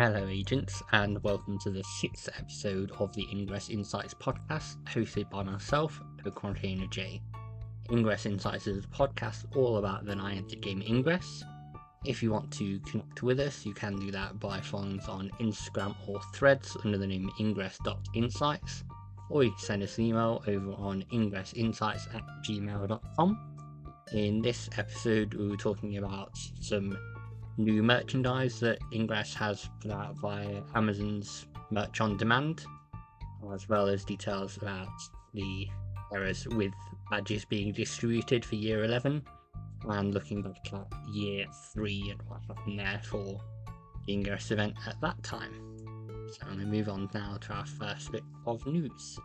Hello, agents, and welcome to the sixth episode of the Ingress Insights podcast, hosted by myself, PkmnTrainerJ. Ingress Insights is a podcast all about the Niantic game Ingress. If you want to connect with us, you can do that by following us on Instagram or Threads under the name ingress.insights, or you can send us an email over on ingressinsights@gmail.com. In this episode, we were talking about some new merchandise that Ingress has put out via Amazon's Merch on Demand, as well as details about the errors with badges being distributed for Year 11, and looking back at Year 3 and what happened there for the Ingress event at that time. So I'm going to move on now to our first bit of news.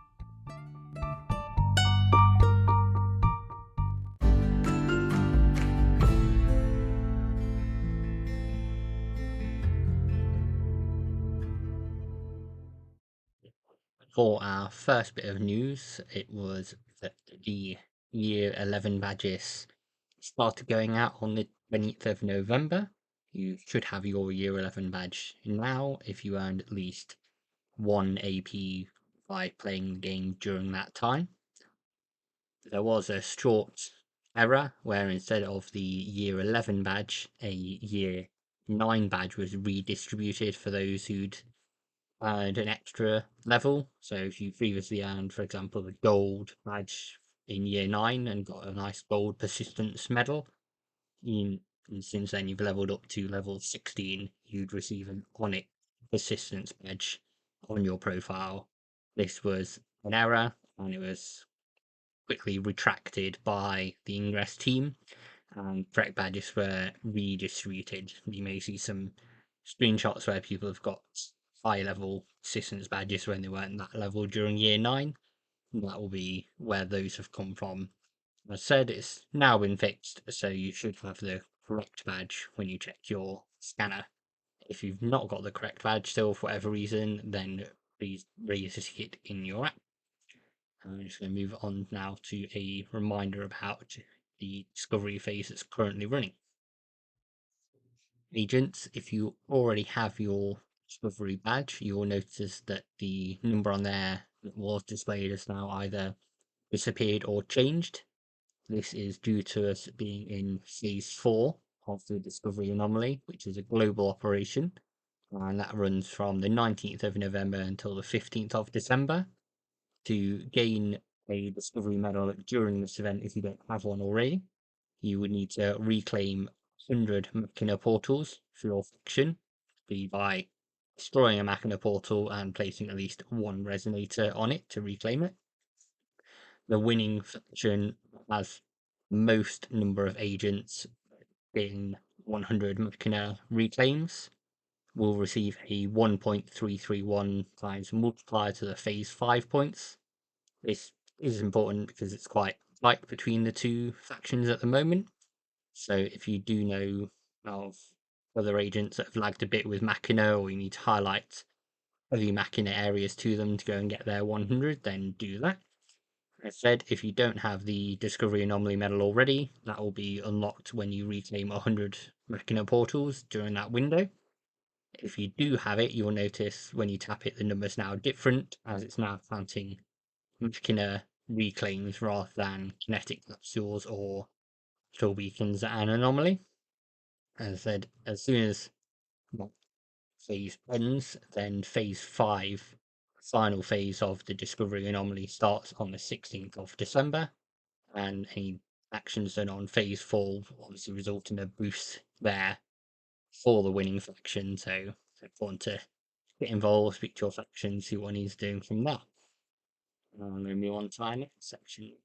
For our first bit of news, it was that the Year 11 badges started going out on the 20th of November. You should have your Year 11 badge now if you earned at least 1 AP by playing the game during that time. There was a short error where instead of the Year 11 badge, a Year 9 badge was redistributed for those who'd earned an extra level. So if you previously earned, for example, the gold badge in Year 9 and got a nice gold persistence medal, and since then you've leveled up to level 16, you'd receive an Onyx persistence badge on your profile. This was an error, and it was quickly retracted by the Ingress team, and correct badges were redistributed. You may see some screenshots where people have got high level assistance badges when they weren't that level during Year 9. That will be where those have come from. As I said, it's now been fixed, so you should have the correct badge when you check your scanner. If you've not got the correct badge still for whatever reason, then please register it in your app. I'm just going to move on now to a reminder about the discovery phase that's currently running. Agents, if you already have your discovery badge, you'll notice that the number on there that was displayed has now either disappeared or changed. This is due to us being in phase 4 of the discovery anomaly, which is a global operation, and that runs from the 19th of November until the 15th of December. To gain a discovery medal during this event, if you don't have one already, you would need to reclaim 100 Machina portals for your faction, be by destroying a Machina portal and placing at least one resonator on it to reclaim it. The winning faction has most number of agents in 100 Machina reclaims will receive a 1.331 times multiplier to the phase 5 points. This is important because it's quite tight between the two factions at the moment. So if you do know of other agents that have lagged a bit with Machina, or you need to highlight heavy Machina areas to them to go and get their 100, then do that. As said, if you don't have the Discovery Anomaly medal already, that will be unlocked when you reclaim 100 Machina portals during that window. If you do have it, you'll notice when you tap it, the number's now different, as it's now counting Machina reclaims rather than kinetic capsules or kill beacons at an anomaly. As I said, as soon as that phase ends, then phase 5, final phase of the Discovery Anomaly, starts on the 16th of December, and any actions done on phase 4 obviously result in a boost there for the winning faction. So it's important to get involved, speak to your faction, see what he's doing from that. I'm going to move on to our next section.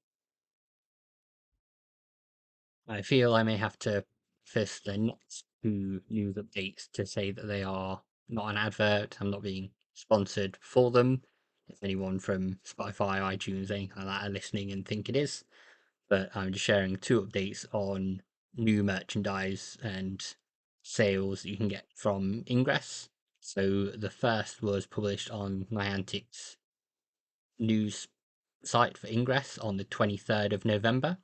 I feel I may have to fist the next 2 news updates to say that they are not an advert. I'm not being sponsored for them. If anyone from Spotify, iTunes, anything like that are listening and think it is, but I'm just sharing 2 updates on new merchandise and sales that you can get from Ingress. So the first was published on Niantic's news site for Ingress on the 23rd of November.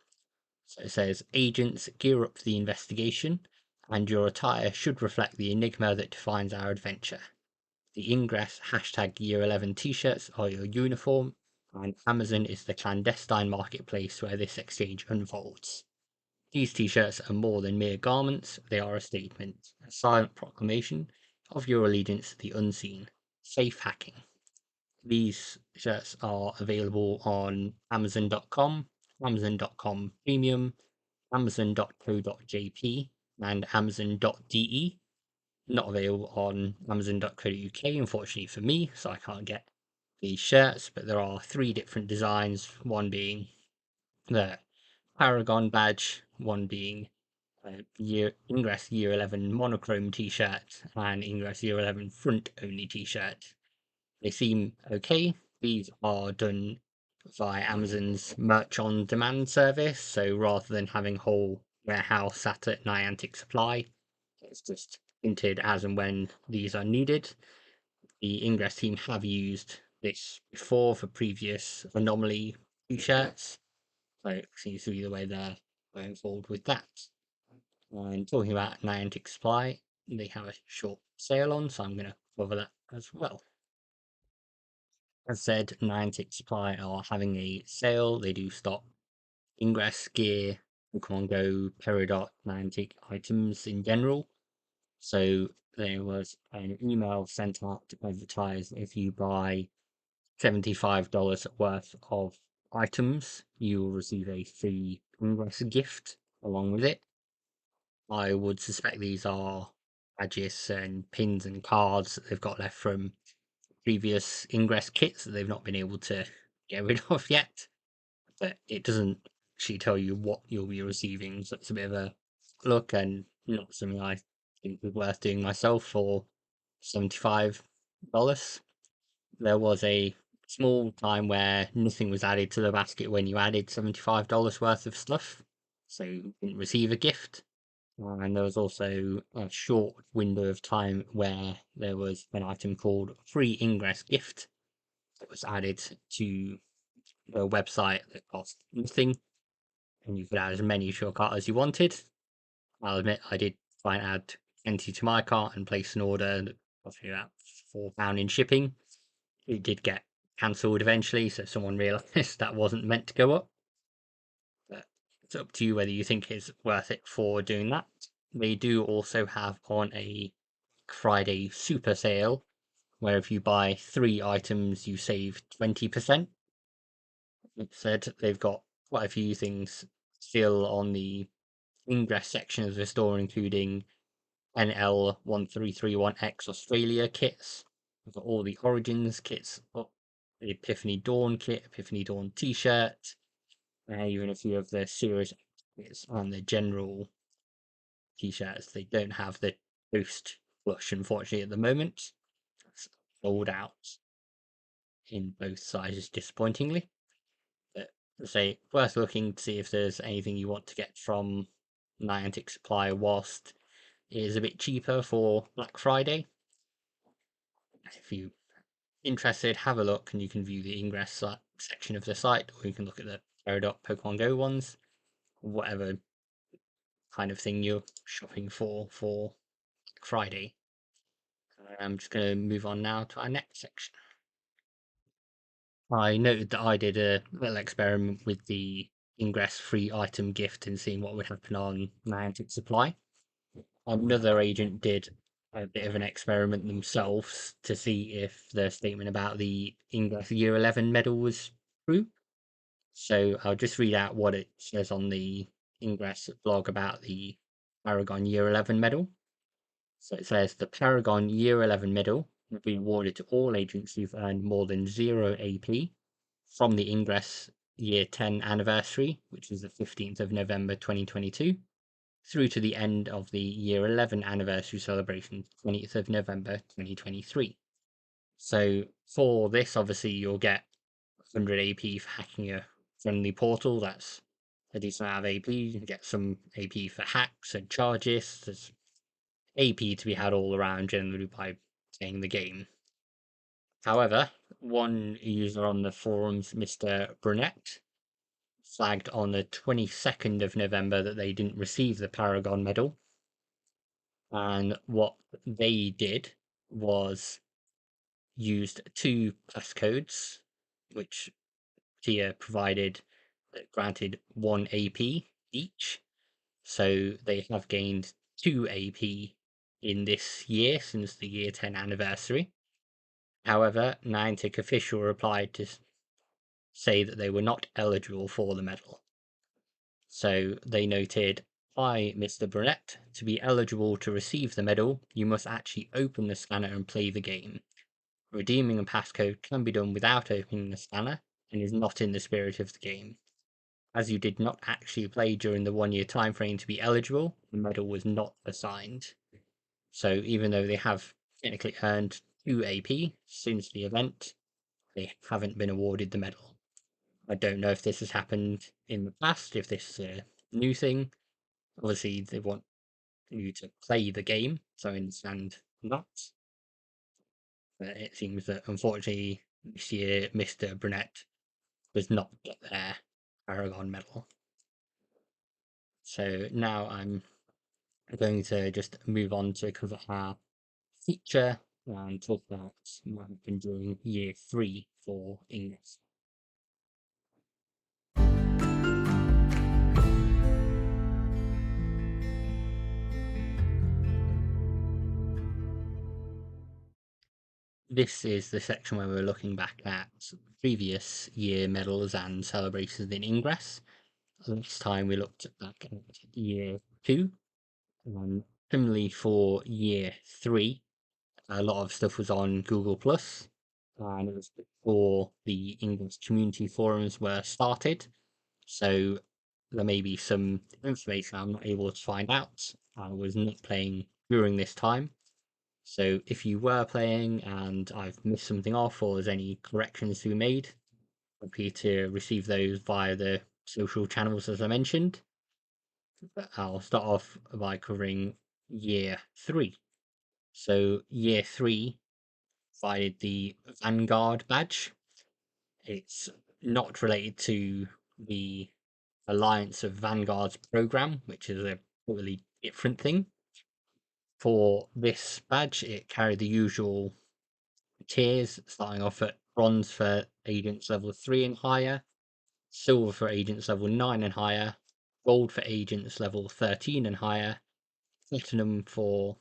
So it says, agents gear up for the investigation, and your attire should reflect the enigma that defines our adventure. the Ingress #Year 11 t-shirts are your uniform, and Amazon is the clandestine marketplace where this exchange unfolds. These t-shirts are more than mere garments, they are a statement, a silent proclamation of your allegiance to the unseen. Safe hacking. These shirts are available on Amazon.com, Amazon.com Premium, Amazon.co.jp, and Amazon.de. Not available on Amazon.co.uk, unfortunately for me, so I can't get these shirts, but there are 3 different designs, one being the Paragon badge, one being Ingress Year 11 monochrome t-shirt, and Ingress Year 11 front only t-shirt. They seem okay. These are done via Amazon's merch on demand service, so rather than having a whole warehouse sat at Niantic Supply, it's just printed as and when these are needed. The Ingress team have used this before for previous Anomaly t-shirts, so it seems to be the way they're going forward with that. And talking about Niantic Supply, they have a short sale on, so I'm going to cover that as well. As said, Niantic Supply are having a sale. They do stock Ingress gear, Pokemon Go, Peridot, Niantic items in general. So there was an email sent out to advertise if you buy $75 worth of items, you will receive a free Ingress gift along with it. I would suspect these are badges and pins and cards that they've got left from previous Ingress kits that they've not been able to get rid of yet. But it doesn't actually tell you what you'll be receiving, so it's a bit of a look and not something I think is worth doing myself for $75. There was a small time where nothing was added to the basket when you added $75 worth of stuff, so you didn't receive a gift. And there was also a short window of time where there was an item called Free Ingress Gift that was added to the website that cost nothing, and you could add as many to your cart as you wanted. I'll admit I did try and add 20 to my cart and place an order that cost me about £4 in shipping. It did get cancelled eventually, so someone realised that wasn't meant to go up. But it's up to you whether you think it's worth it for doing that. They do also have on a Friday super sale, where if you buy 3 items, you save 20%. It said they've got quite a few things still on the Ingress section of the store, including NL1331X Australia kits. We've got all the Origins kits, the Epiphany Dawn kit, Epiphany Dawn t-shirt, even a few of the Series kits and the general t-shirts. They don't have the post flush, unfortunately, at the moment. It's sold out in both sizes, disappointingly. But say worth looking to see if there's anything you want to get from Niantic Supply whilst it is a bit cheaper for Black Friday. If you're interested, have a look and you can view the Ingress section of the site, or you can look at the Peridot Pokemon Go ones, whatever kind of thing you're shopping for Black Friday. I'm just going to move on now to our next section. I noted that I did a little experiment with the Ingress free item gift and seeing what would happen on Niantic Supply. Another agent did a bit of an experiment themselves to see if the statement about the Ingress Year 11 medal was true. So I'll just read out what it says on the Ingress blog about the Paragon Year 11 medal. So it says the Paragon Year 11 medal will be awarded to all agents who've earned more than 0 AP from the Ingress Year 10 anniversary, which is the 15th of November 2022, through to the end of the Year 11 anniversary celebration, 20th of November 2023. So for this, obviously, you'll get 100 AP for hacking a friendly portal. That's a decent amount of AP. You can get some AP for hacks and charges. There's AP to be had all around generally by playing the game. However, one user on the forums, Mr. Brunette, flagged on the 22nd of November that they didn't receive the Paragon medal. And what they did was used two passcodes, which tier provided that granted 1 AP each. So they have gained 2 AP in this year since the year 10 anniversary. However, Niantic official replied to say that they were not eligible for the medal. So they noted, "Hi, Mr. Burnett. To be eligible to receive the medal, you must actually open the scanner and play the game. Redeeming a passcode can be done without opening the scanner and is not in the spirit of the game. As you did not actually play during the 1 year time frame to be eligible, the medal was not assigned." So even though they have technically earned 2 AP since the event, they haven't been awarded the medal. I don't know if this has happened in the past, if this is a new thing. Obviously, they want you to play the game, so I understand that. But it seems that unfortunately this year, Mr. Burnett does not get their Paragon medal. So now I'm going to just move on to cover our feature and talk about what happened during year 3 for Ingress. This is the section where we're looking back at previous year medals and celebrations in Ingress. This time we looked back at year 2. Similarly for year 3, a lot of stuff was on Google Plus, and it was before the Ingress community forums were started. So there may be some information I'm not able to find out. I was not playing during this time. So if you were playing and I've missed something off or there's any corrections to be made, happy to receive those via the social channels as I mentioned. But I'll start off by covering year 3. So year 3 provided the Vanguard badge. It's not related to the Alliance of Vanguards program, which is a totally different thing. For this badge, it carried the usual tiers, starting off at bronze for agents level 3 and higher, silver for agents level 9 and higher, gold for agents level 13 and higher, platinum for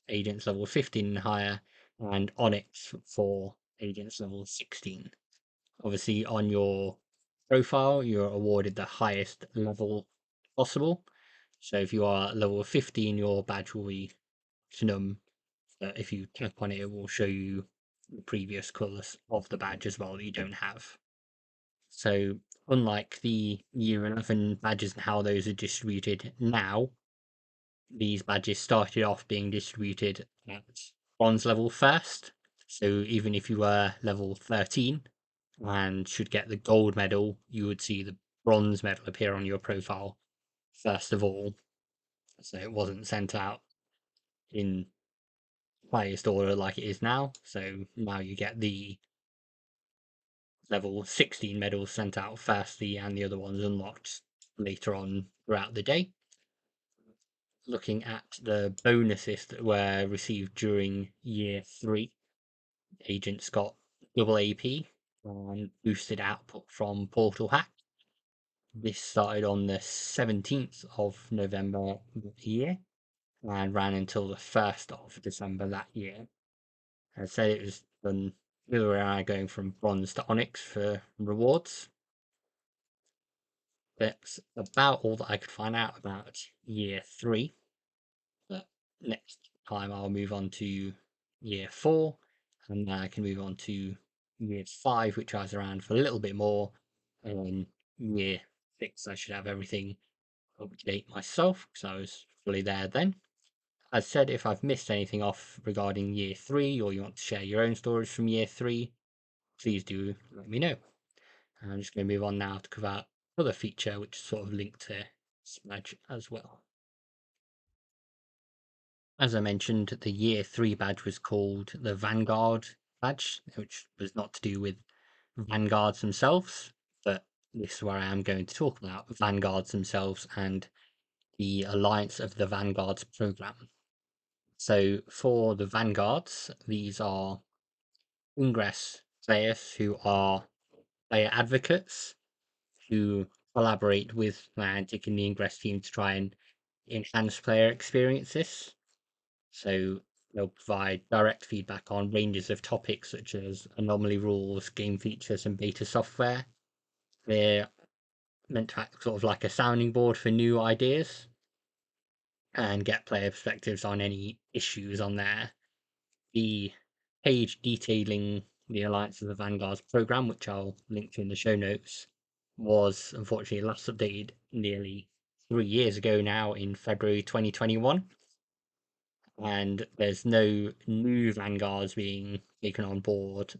agents level 15 and higher, and onyx for agents level 16. Obviously, on your profile, you're awarded the highest level possible. So if you are level 15, your badge will be platinum. If you tap on it, it will show you the previous colours of the badge as well that you don't have. So unlike the year 11 badges and how those are distributed now, these badges started off being distributed at bronze level first. So even if you were level 13 and should get the gold medal, you would see the bronze medal appear on your profile first of all. So it wasn't sent out in highest order like it is now. So now you get the level 16 medals sent out firstly, and the other ones unlocked later on throughout the day. Looking at the bonuses that were received during year 3, agents got double AP and boosted output from Portal Hack. This started on the 17th of November that year and ran until the 1st of December that year. I said it was done the other way around, going from bronze to onyx for rewards. That's about all that I could find out about year 3. But next time I'll move on to year 4, and then I can move on to year 5, which I was around for a little bit more. And then year 6, I should have everything up to date myself because I was fully there then. As said, if I've missed anything off regarding year 3 or you want to share your own stories from year 3, please do let me know. I'm just going to move on now to cover another feature which is sort of linked to Smudge as well. As I mentioned, the year 3 badge was called the Vanguard badge, which was not to do with Vanguards themselves, but this is where I am going to talk about Vanguards themselves and the Alliance of the Vanguards program. So for the Vanguards, these are Ingress players who are player advocates who collaborate with Niantic and the Ingress team to try and enhance player experiences. So they'll provide direct feedback on ranges of topics such as anomaly rules, game features, and beta software. They're meant to act sort of like a sounding board for new ideas and get player perspectives on any issues on there. The page detailing the Alliance of the Vanguards program, which I'll link to in the show notes, was unfortunately last updated nearly 3 years ago now in February 2021. And there's no new Vanguards being taken on board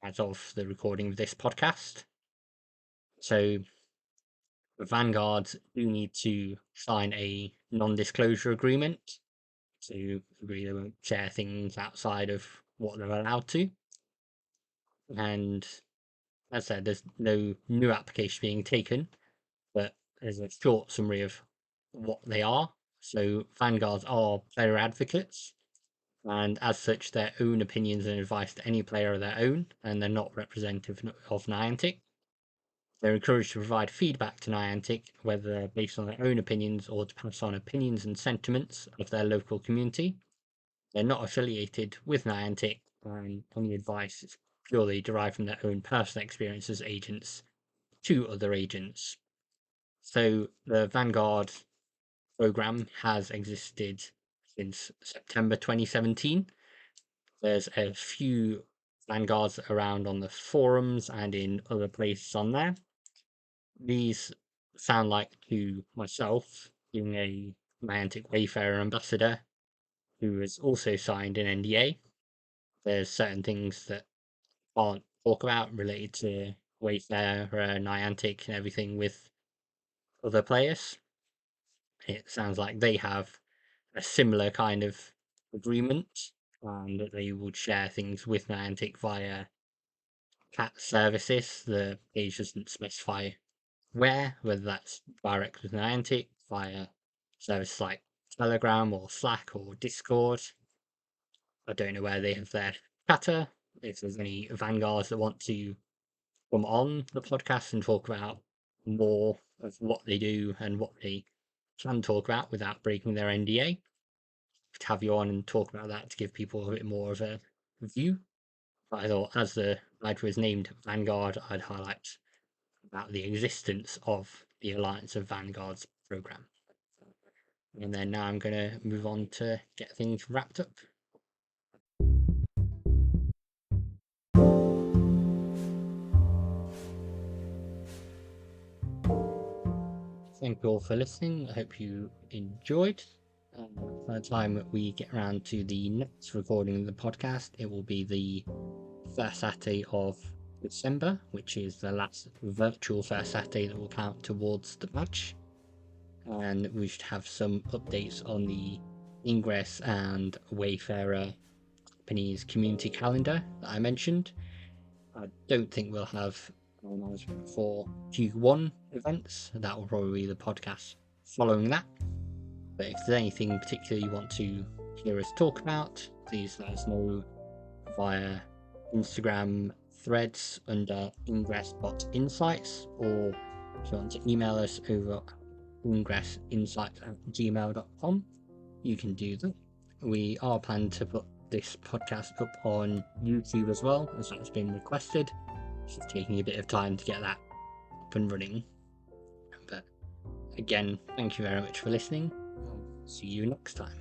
as of the recording of this podcast. So the Vanguards do need to sign a non-disclosure agreement to agree they won't share things outside of what they're allowed to. And as I said, there's no new application being taken, but there's a short summary of what they are. So Vanguards are player advocates, and as such, their own opinions and advice to any player are their own, and they're not representative of Niantic. They're encouraged to provide feedback to Niantic, whether based on their own opinions or to pass on opinions and sentiments of their local community. They're not affiliated with Niantic, and any advice is purely derived from their own personal experience as agents to other agents. So the Vanguard program has existed since September 2017. There's a few Vanguards around on the forums and in other places on there. These sound like to myself, being a Niantic Wayfarer ambassador who has also signed an NDA. There's certain things that can't talk about related to Wayfarer, Niantic, and everything with other players. It sounds like they have a similar kind of agreement, and that they would share things with Niantic via cat services. The page doesn't specify where, whether that's direct with Niantic via services like Telegram or Slack or Discord. I don't know where they have their chatter. If there's any Vanguards that want to come on the podcast and talk about more of what they do and what they can talk about without breaking their NDA, to have you on and talk about that to give people a bit more of a view. But I thought, as the writer was named Vanguard, I'd highlight about the existence of the Alliance of Vanguards program. And then now I'm going to move on to get things wrapped up. Thank you all for listening. I hope you enjoyed. By the time we get around to the next recording of the podcast, it will be the first Saturday of December, which is the last virtual first Saturday that will count towards the patch. And we should have some updates on the Ingress and Wayfarer company's community calendar that I mentioned. I don't think we'll have an announcement for Q1 events. That will probably be the podcast following that. But if there's anything particular you want to hear us talk about, please let us know via Instagram threads under ingress.insights, or if you want to email us over ingressinsights@gmail.com, you can do that. We are planning to put this podcast up on YouTube as well, as that's been requested. It's just taking a bit of time to get that up and running. But again, thank you very much for listening. I'll see you next time.